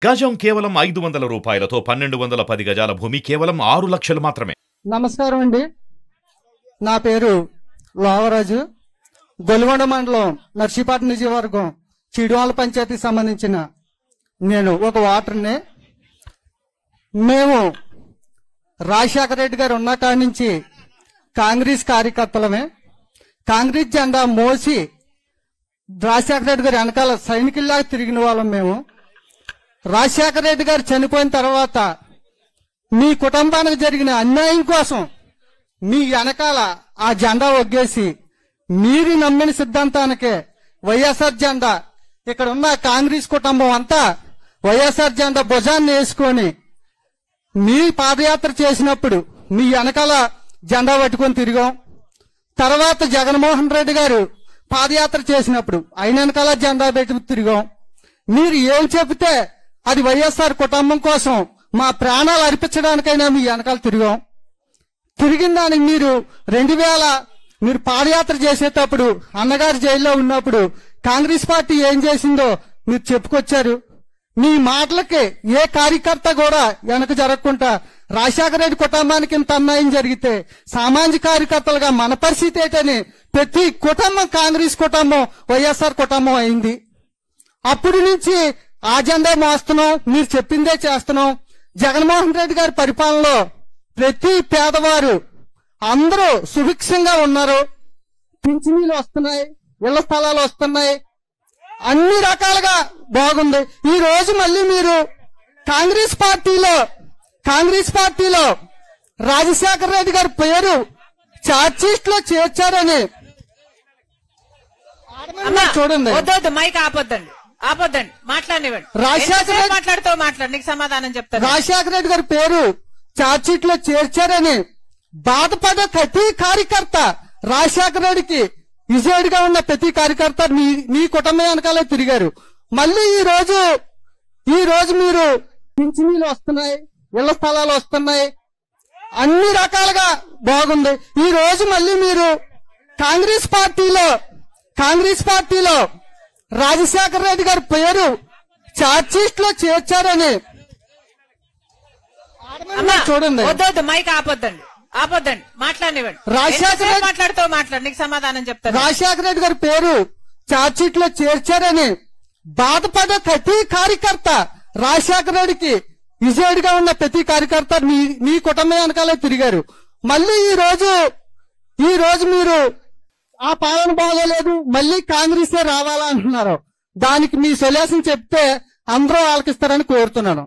గజం కేవలం 500 రూపాయలతో 1210 గజాల భూమి కేవలం 6 లక్షలు మాత్రమే. నమస్కారం అండి. నా పేరు లోవరాజు. గొలుగొండ మండలం నర్సీపట్నం నియోజకవర్గం చీడువాల పంచాయతీకి సంబంధించిన నేను ఒక ఓటర్ని. మేము రాజశేఖర రెడ్డి గారు ఉన్న కాడి నుంచి కాంగ్రెస్ కార్యకర్తలమే. కాంగ్రెస్ జెండా మోసి రాజశేఖర రెడ్డి గారు వెనకాల సైనికుల్లాగా తిరిగిన వాళ్ళం మేము. రాజశేఖర రెడ్డి గారు చనిపోయిన తర్వాత మీ కుటుంబానికి జరిగిన అన్యాయం కోసం మీ వెనకాల ఆ జెండా ఒగ్గేసి మీరు నమ్మిన సిద్ధాంతానికే వైఎస్ఆర్ జెండా, ఇక్కడ ఉన్న కాంగ్రెస్ కుటుంబం అంతా వైఎస్ఆర్ జెండా భుజాన్ని వేసుకొని మీ పాదయాత్ర చేసినప్పుడు మీ వెనకాల జెండా పట్టుకొని తిరిగాం. తర్వాత జగన్మోహన్ రెడ్డి గారు పాదయాత్ర చేసినప్పుడు ఆయన వెనకాల జెండా పెట్టి తిరిగాం. మీరు ఏం చెబితే అది వైఎస్ఆర్ కుటుంబం కోసం మా ప్రాణాలు అర్పించడానికైనా మీ వెనకాల తిరిగాం. తిరిగిన దానికి మీరు 2000 మీరు పాదయాత్ర చేసేటప్పుడు అన్నగారు జైల్లో ఉన్నప్పుడు కాంగ్రెస్ పార్టీ ఏం చేసిందో మీరు చెప్పుకొచ్చారు. మీ మాటలకి ఏ కార్యకర్త కూడా వెనక జరగకుండా రాజశేఖర రెడ్డి కుటుంబానికి ఇంత అన్యాయం జరిగితే సామాజిక కార్యకర్తలుగా మన పరిస్థితి ఏంటని ప్రతి కుటుంబం కాంగ్రెస్ కుటుంబం వైఎస్ఆర్ కుటుంబం అయింది. అప్పటి నుంచి ఆ జెండా మోస్తున్నాం, మీరు చెప్పిందే చేస్తున్నాం. జగన్మోహన్ రెడ్డి గారి పరిపాలనలో ప్రతి పేదవారు అందరూ సుభిక్షంగా ఉన్నారు. పింఛనీలు వస్తున్నాయి, ఇళ్ల స్థలాలు వస్తున్నాయి, అన్ని రకాలుగా బాగుంది. ఈ రోజు మళ్ళీ మీరు కాంగ్రెస్ పార్టీలో రాజశేఖర రెడ్డి గారి పేరు చార్జ్షీట్ లో చేర్చారని చూడండి. మైక్ ఆపొద్దండి, మాట్లాడివ్వండి. మాట్లాడు, నీకు సమాధానం చెప్తాను. రాజశేఖర రెడ్డి గారి పేరు చార్జ్షీట్ లో చేర్చారని బాధపడే ప్రతి కార్యకర్త, రాజశేఖర రెడ్డికి విజయుడిగా ఉన్న ప్రతి కార్యకర్త మీ కుటుంబం వెనకాలే తిరిగారు. మళ్ళీ ఈ రోజు మీరు పింఛనీలు వస్తున్నాయి, ఇళ్ల స్థలాలు వస్తున్నాయి, అన్ని రకాలుగా బాగుంది. ఈ రోజు మళ్ళీ మీరు కాంగ్రెస్ పార్టీలో రాజశేఖర రెడ్డి గారి పేరు చార్జ్షీట్ లో చేర్చారని చూడండి. మైక్ ఆపొద్దండి, మాట్లాడివ్వండి. మాట్లాడు, నీకు సమాధానం చెప్తాను. రాజశేఖర రెడ్డి గారి పేరు చార్జ్షీట్ లో చేర్చారని బాధపడే ప్రతి కార్యకర్త, రాజశేఖర రెడ్డికి విజయుడిగా ఉన్న ప్రతి కార్యకర్త మీ కుటుంబం వెనకాలే తిరిగారు. మళ్ళీ ఈ రోజు మీరు ఆ పాలన బాగోలేదు, మళ్ళీ కాంగ్రెసే రావాలా అంటున్నారు. దానికి మీ సొల్యూషన్ చెప్తే అందరూ ఆలకిస్తారని కోరుతున్నాను.